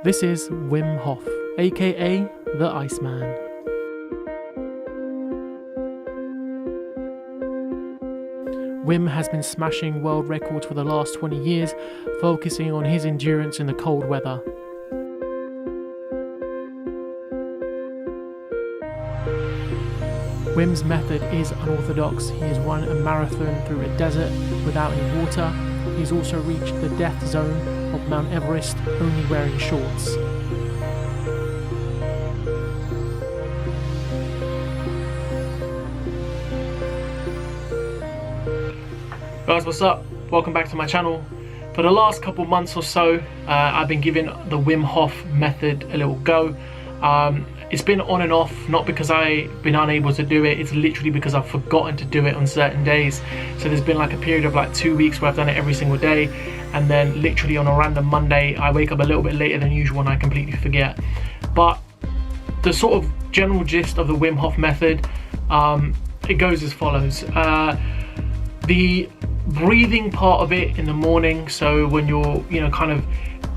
This is Wim Hof, aka the Iceman. Wim has been smashing world records for the last 20 years, focusing on his endurance in the cold weather. Wim's method is unorthodox. He has run a marathon through a desert without any water. He's also reached the death zone of Mount Everest only wearing shorts. Guys, what's up? Welcome back to my channel. For the last couple months or so, I've been giving the Wim Hof method a little go. It's been on and off, not because I've been unable to do it, it's literally because I've forgotten to do it on certain days. So there's been like a period of like 2 weeks where I've done it every single day, and then literally on a random Monday I wake up a little bit later than usual and I completely forget. But the sort of general gist of the Wim Hof method, it goes as follows. The breathing part of it in the morning, so when you're kind of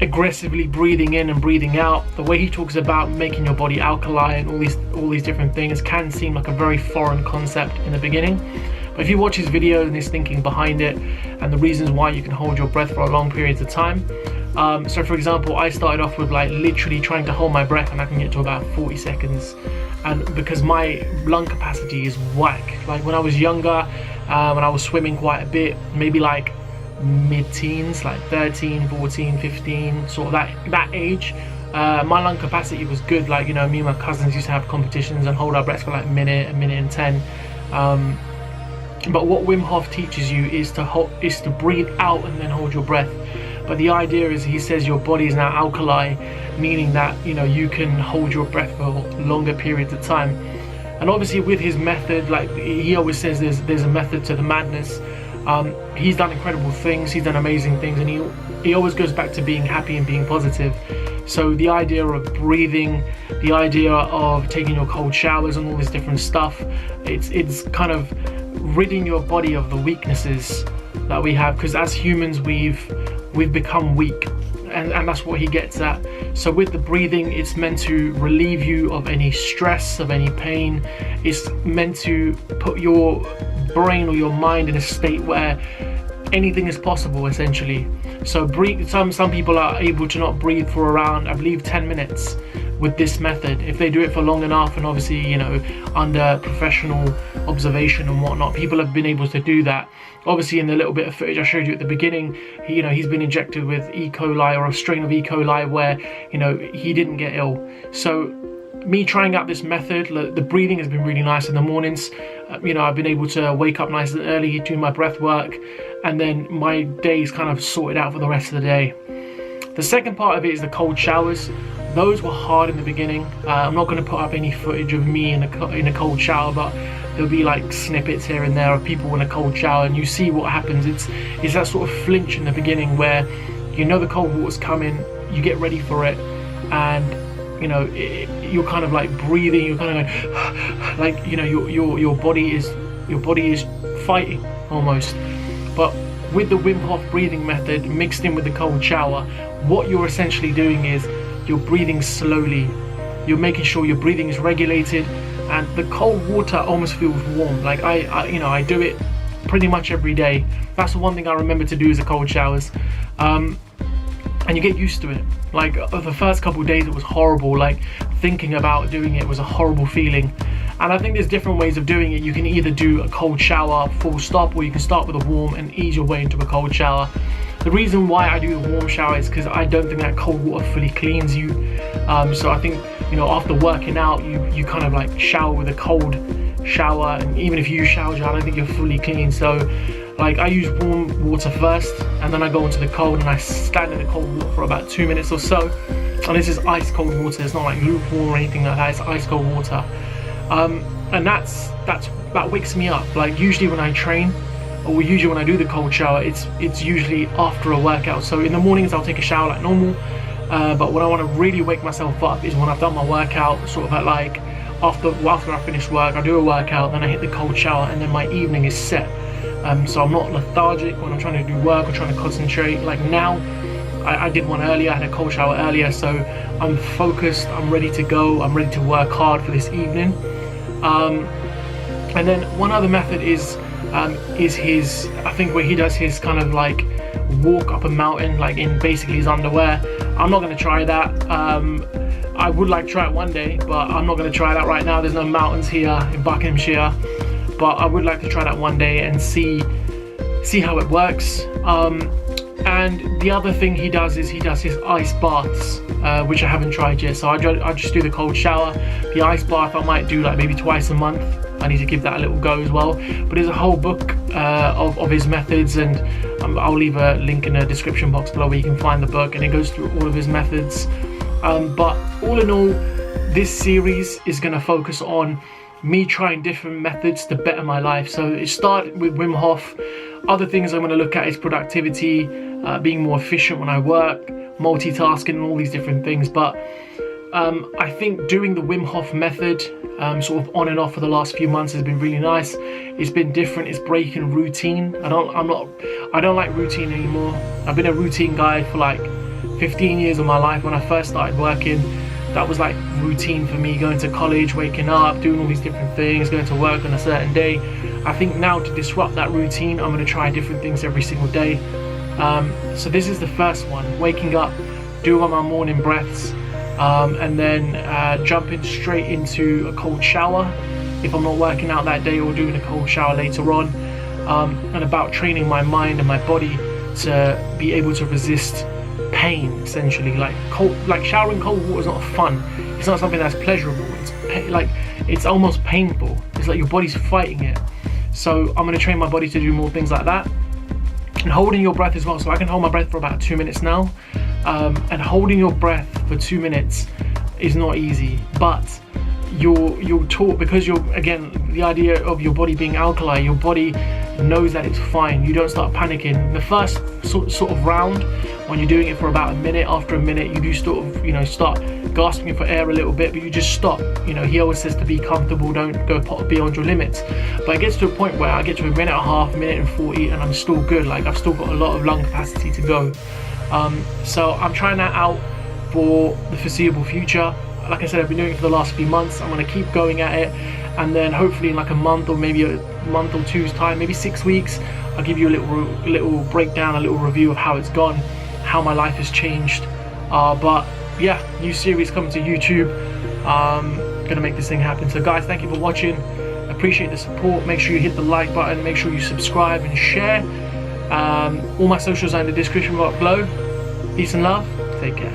aggressively breathing in and breathing out, the way he talks about making your body alkaline, all these different things can seem like a very foreign concept in the beginning. But if you watch his video and his thinking behind it and the reasons why you can hold your breath for long periods of time, so for example, I started off with like literally trying to hold my breath and I can get to about 40 seconds, and because my lung capacity is whack. Like when I was younger, when I was swimming quite a bit, maybe like mid-teens, like 13, 14, 15, sort of that age, my lung capacity was good. Like, me and my cousins used to have competitions and hold our breaths for like a minute and 10. But what Wim Hof teaches you is to breathe out and then hold your breath. But the idea is, he says your body is now alkali, meaning that you can hold your breath for longer periods of time. And obviously with his method, like he always says, there's a method to the madness. He's done incredible things, he's done amazing things, and he always goes back to being happy and being positive. So the idea of breathing, the idea of taking your cold showers and all this different stuff, it's kind of ridding your body of the weaknesses that we have, because as humans we've become weak, and that's what he gets at. So with the breathing, it's meant to relieve you of any stress, of any pain. It's meant to put your brain or your mind in a state where anything is possible, essentially. So some people are able to not breathe for around, I believe, 10 minutes with this method, if they do it for long enough, and obviously under professional observation and whatnot, people have been able to do that. Obviously in the little bit of footage I showed you at the beginning, he's been injected with E. coli, or a strain of E. coli, where he didn't get ill. So me trying out this method, the breathing has been really nice in the mornings. I've been able to wake up nice and early, do my breath work, and then my day's kind of sorted out for the rest of the day. The second part of it is the cold showers. Those were hard in the beginning. I'm not going to put up any footage of me in a cold shower, but there'll be like snippets here and there of people in a cold shower, and you see what happens. It's that sort of flinch in the beginning where the cold water's coming, you get ready for it, and you're kind of like breathing, you're kind of going like your body is fighting almost. But with the Wim Hof breathing method mixed in with the cold shower, what you're essentially doing is you're breathing slowly. You're making sure your breathing is regulated, and the cold water almost feels warm. Like I do it pretty much every day. That's the one thing I remember to do, is the cold showers. And you get used to it. Like the first couple of days it was horrible. Like thinking about doing it was a horrible feeling. And I think there's different ways of doing it. You can either do a cold shower full stop, or you can start with a warm and ease your way into a cold shower. The reason why I do the warm shower is because I don't think that cold water fully cleans you. So I think after working out, you kind of like shower with a cold shower, and even if you use shower gel, I don't think you're fully clean. So like I use warm water first, and then I go into the cold, and I stand in the cold water for about 2 minutes or so. And this is ice cold water. It's not like lukewarm or anything like that. It's ice cold water. And that wakes me up. Like usually when I train, or usually when I do the cold shower, it's usually after a workout. So in the mornings I'll take a shower like normal, but when I want to really wake myself up is when I've done my workout, sort of at like after I finish work, I do a workout, then I hit the cold shower, and then my evening is set. So I'm not lethargic when I'm trying to do work or trying to concentrate. Like now I did one earlier, I had a cold shower earlier, so I'm focused, I'm ready to go, I'm ready to work hard for this evening. And then one other method is his, I think, where he does his kind of like walk up a mountain, like in basically his underwear. I'm not going to try that. I would like to try it one day, but I'm not going to try that right now. There's no mountains here in Buckinghamshire, but I would like to try that one day and see how it works. And the other thing he does is he does his ice baths, which I haven't tried yet. So I just do the cold shower. The ice bath I might do like maybe twice a month. I need to give that a little go as well. But there's a whole book of his methods, and I'll leave a link in the description box below where you can find the book, and it goes through all of his methods. But all in all, this series is going to focus on me trying different methods to better my life. So it started with Wim Hof. Other things I'm going to look at is productivity, being more efficient when I work, multitasking, and all these different things. But I think doing the Wim Hof method sort of on and off for the last few months has been really nice. It's been different. It's breaking routine. I don't like routine anymore. I've been a routine guy for like 15 years of my life. When I first started working, that was like routine for me, going to college, waking up, doing all these different things, going to work on a certain day. I think now, to disrupt that routine, I'm going to try different things every single day. So this is the first one, waking up, doing my morning breaths, and then jumping straight into a cold shower if I'm not working out that day, or doing a cold shower later on, and about training my mind and my body to be able to resist pain. Essentially, like showering cold water is not fun. It's not something that's pleasurable. It's almost painful. It's like your body's fighting it. So I'm going to train my body to do more things like that. And holding your breath as well. So I can hold my breath for about 2 minutes now. And holding your breath for 2 minutes is not easy, but you're taught, because again, the idea of your body being alkali, your body knows that it's fine. You don't start panicking. The first sort of round, when you're doing it for about a minute, after a minute you do sort of, start gasping for air a little bit, but you just stop. He always says to be comfortable, don't go beyond your limits. But it gets to a point where I get to a minute and a half, minute and 40, and I'm still good. Like, I've still got a lot of lung capacity to go. So I'm trying that out for the foreseeable future. Like I said, I've been doing it for the last few months. I'm going to keep going at it, and then hopefully in like a month, or maybe a month or two's time, maybe 6 weeks, I'll give you a little breakdown, a little review of how it's gone, how my life has changed. But yeah, new series coming to YouTube. Gonna make this thing happen. So guys, thank you for watching. Appreciate the support. Make sure you hit the like button, make sure you subscribe and share. All my socials are in the description box below. Peace and love. Take care.